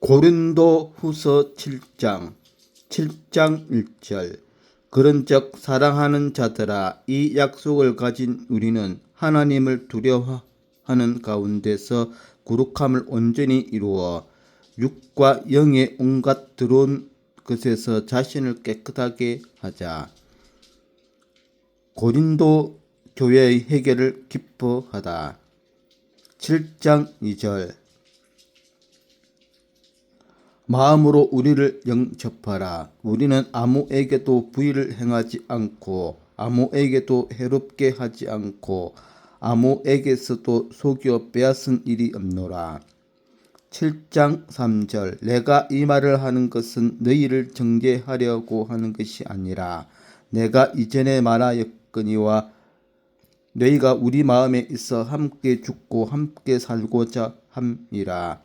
고린도 후서 7장 1절. 그런즉 사랑하는 자들아, 이 약속을 가진 우리는 하나님을 두려워하는 가운데서 거룩함을 온전히 이루어 육과 영의 온갖 더러운 것에서 자신을 깨끗하게 하자. 고린도 교회의 회개를 기뻐하다. 7장 2절. 마음으로 우리를 영접하라. 우리는 아무에게도 부의를 행하지 않고 아무에게도 해롭게 하지 않고 아무에게서도 속여 빼앗은 일이 없노라. 7장 3절. 내가 이 말을 하는 것은 너희를 정죄하려고 하는 것이 아니라 내가 이전에 말하였거니와 너희가 우리 마음에 있어 함께 죽고 함께 살고자 함이라.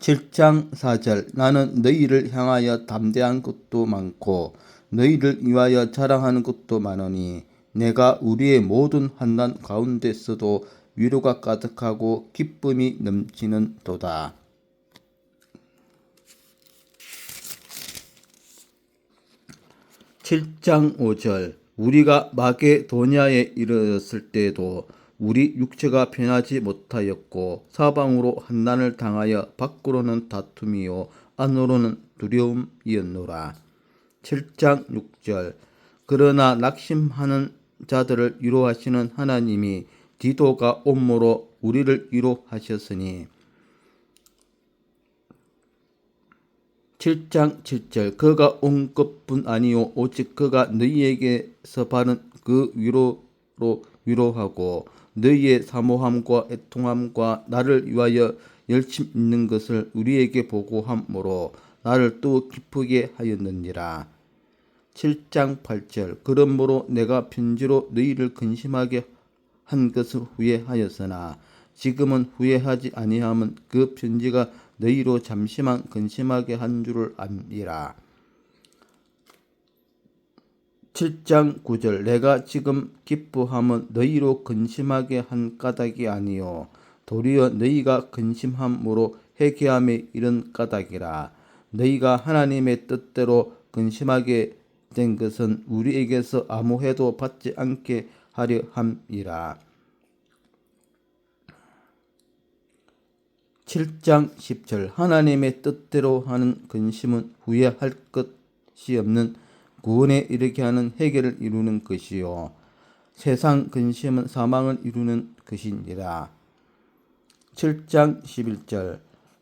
7장 4절. 나는 너희를 향하여 담대한 것도 많고 너희를 위하여 자랑하는 것도 많으니 내가 우리의 모든 환난 가운데서도 위로가 가득하고 기쁨이 넘치는 도다. 7장 5절. 우리가 마게도냐에 이르렀을 때에도 우리 육체가 편하지 못하였고 사방으로 환난을 당하여 밖으로는 다툼이요 안으로는 두려움이었노라. 7장 6절. 그러나 낙심하는 자들을 위로하시는 하나님이 디도가 온모로 우리를 위로하셨으니. 7장 7절. 그가 온 것뿐 아니요 오직 그가 너희에게서 받은 그 위로로 위로하고 너희의 사모함과 애통함과 나를 위하여 열심 있는 것을 우리에게 보고함으로 나를 또 기쁘게 하였느니라. 7장 8절. 그러므로 내가 편지로 너희를 근심하게 한 것을 후회하였으나 지금은 후회하지 아니함은 그 편지가 너희로 잠시만 근심하게 한 줄을 압니라. 7장 9절. 내가 지금 기뻐함은 너희로 근심하게 한 까닭이 아니요 도리어 너희가 근심함으로 회개함에 이른 까닭이라. 너희가 하나님의 뜻대로 근심하게 된 것은 우리에게서 아무 해도 받지 않게 하려 함이라. 7장 10절. 하나님의 뜻대로 하는 근심은 후회할 것이 없는 구원에 이르게 하는 회개를 이루는 것이요 세상 근심은 사망을 이루는 것이니라. 7장 11절.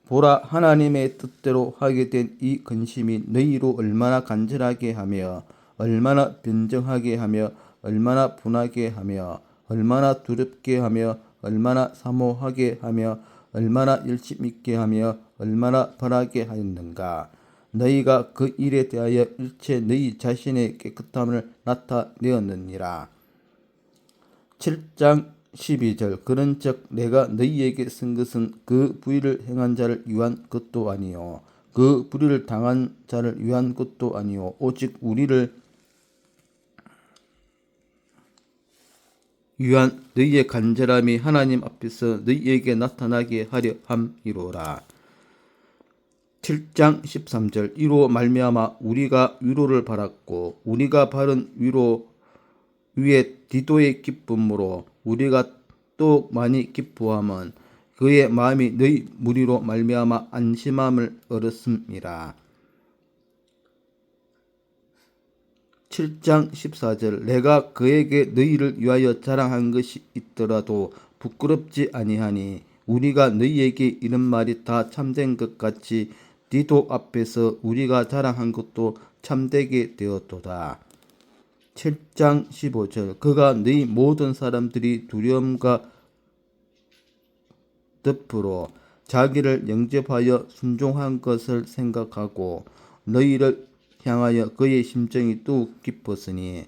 보라, 하나님의 뜻대로 하게 된 이 근심이 너희로 얼마나 간절하게 하며 얼마나 변정하게 하며 얼마나 분하게 하며 얼마나 두렵게 하며 얼마나 사모하게 하며 얼마나 열심 있게 하며 얼마나 바라게 하였는가. 너희가 그 일에 대하여 일체 너희 자신의 깨끗함을 나타내었느니라. 7장 12절. 그런즉 내가 너희에게 쓴 것은 그 불의를 행한 자를 위한 것도 아니요 그 불의를 당한 자를 위한 것도 아니요 오직 우리를 위한 너희의 간절함이 하나님 앞에서 너희에게 나타나게 하려 함이로라. 7장 13절. 이로 말미암아 우리가 위로를 받았고 우리가 받은 위로 위에 디도의 기쁨으로 우리가 또 많이 기뻐함은 그의 마음이 너희 무리로 말미암아 안심함을 얻었음이라. 7장 14절. 내가 그에게 너희를 위하여 자랑한 것이 있더라도 부끄럽지 아니하니 우리가 너희에게 이런 말이 다 참된 것 같이 디도 앞에서 우리가 자랑한 것도 참되게 되었도다. 7장 15절. 그가 너희 모든 사람들이 두려움과 덮으로 자기를 영접하여 순종한 것을 생각하고 너희를 향하여 그의 심정이 더욱 깊었으니.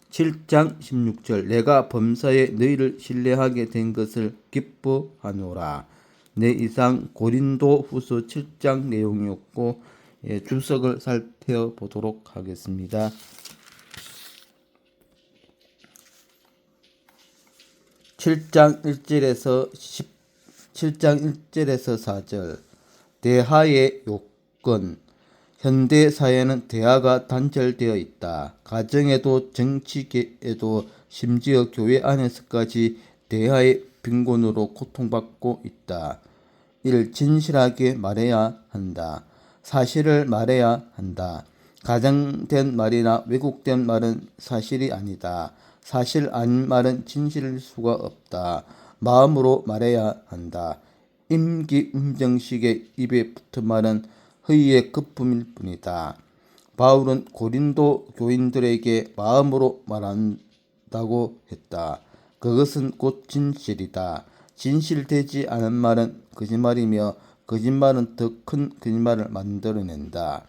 7장 16절. 내가 범사에 너희를 신뢰하게 된 것을 기뻐하노라. 내 이상 고린도 후서 7장 내용이었고 주석을 살펴보도록 하겠습니다. 7장 1절에서 7장 1절에서 4절. 대화의 요건. 현대 사회는 대화가 단절되어 있다. 가정에도 정치계에도 심지어 교회 안에서까지 대화의 빈곤으로 고통받고 있다. 1. 진실하게 말해야 한다. 사실을 말해야 한다. 가정된 말이나 왜곡된 말은 사실이 아니다. 사실 아닌 말은 진실일 수가 없다. 마음으로 말해야 한다. 임기응정식의 입에 붙은 말은 허위의 거품일 뿐이다. 바울은 고린도 교인들에게 마음으로 말한다고 했다. 그것은 곧 진실이다. 진실되지 않은 말은 거짓말이며 거짓말은 더 큰 거짓말을 만들어낸다.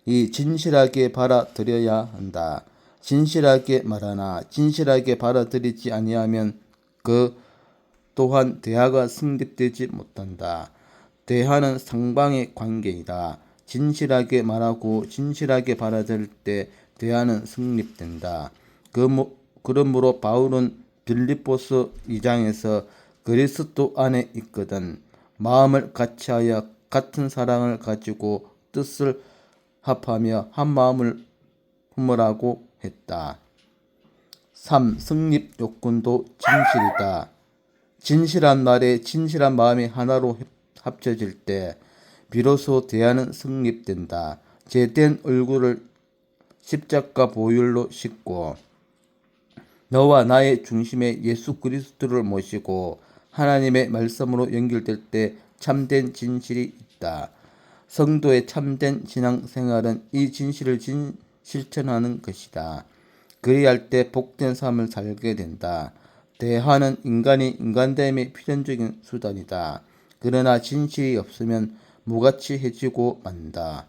이 진실하게 받아들여야 한다. 진실하게 말하나 진실하게 받아들이지 아니하면 그 또한 대화가 성립되지 못한다. 대화는 상방의 관계이다. 진실하게 말하고 진실하게 받아들일 때 대화는 성립된다. 그러므로 바울은 빌립보서 2장에서 그리스도 안에 있거든 마음을 같이하여 같은 사랑을 가지고 뜻을 합하며 한 마음을 품으라고 했다. 3. 성립 요건도 진실이다. 진실한 말에 진실한 마음이 하나로 합쳐질 때 비로소 대화는 성립된다. 제된 얼굴을 십자가 보혈로 씻고 너와 나의 중심에 예수 그리스도를 모시고 하나님의 말씀으로 연결될 때 참된 진실이 있다. 성도의 참된 신앙생활은 이 진실을 실천하는 것이다. 그리할 때 복된 삶을 살게 된다. 대화는 인간이 인간됨의 필연적인 수단이다. 그러나 진실이 없으면 무가치해지고 만다.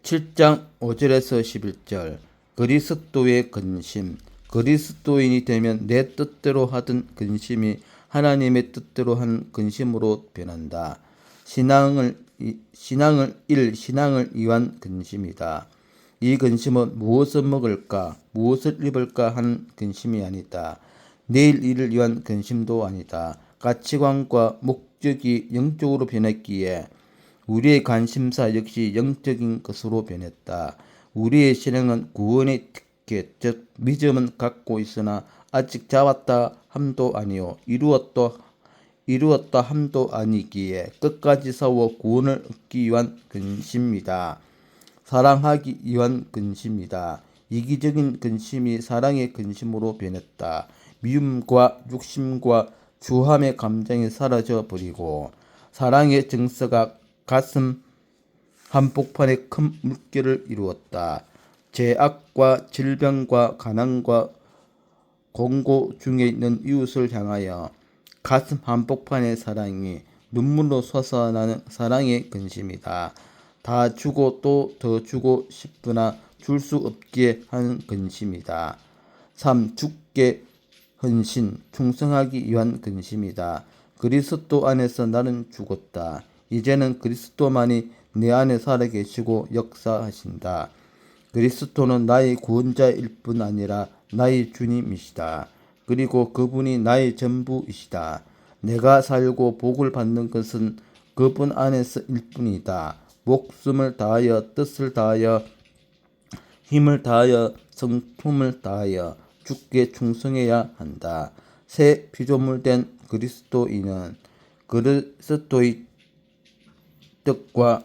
7장 5절에서 11절. 그리스도의 근심. 그리스도인이 되면 내 뜻대로 하던 근심이 하나님의 뜻대로 하는 근심으로 변한다. 신앙을 위한 근심이다. 이 근심은 무엇을 먹을까, 무엇을 입을까 하는 근심이 아니다. 내일 일을 위한 근심도 아니다. 가치관과 목적이 영적으로 변했기에 우리의 관심사 역시 영적인 것으로 변했다. 우리의 신앙은 구원의 티켓, 즉 믿음은 갖고 있으나 아직 잡았다 함도 아니요 이루었다 함도 아니기에 끝까지 싸워 구원을 얻기 위한 근심이다. 사랑하기 위한 근심이다. 이기적인 근심이 사랑의 근심으로 변했다. 미움과 욕심과 주함의 감정이 사라져 버리고 사랑의 정서가 가슴 한복판에 큰 물결을 이루었다. 죄악과 질병과 가난과 공고 중에 있는 이웃을 향하여 가슴 한복판의 사랑이 눈물로 솟아나는 사랑의 근심이다. 다 주고 또 더 주고 싶으나 줄 수 없게 하는 근심이다. 3. 주께 헌신, 충성하기 위한 근심이다. 그리스도 안에서 나는 죽었다. 이제는 그리스도만이 내 안에 살아계시고 역사하신다. 그리스도는 나의 구원자일 뿐 아니라 나의 주님이시다. 그리고 그분이 나의 전부이시다. 내가 살고 복을 받는 것은 그분 안에서일 뿐이다. 목숨을 다하여 뜻을 다하여 힘을 다하여 성품을 다하여 주께 충성해야 한다. 새 피조물된 그리스도인은 그리스도의 뜻과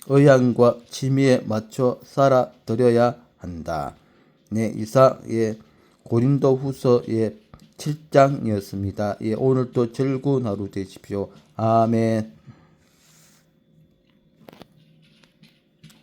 의향과 취미에 맞춰 살아드려야 한다. 네, 이상의 고린도후서의 7장이었습니다. 예, 오늘도 즐거운 하루 되십시오. 아멘.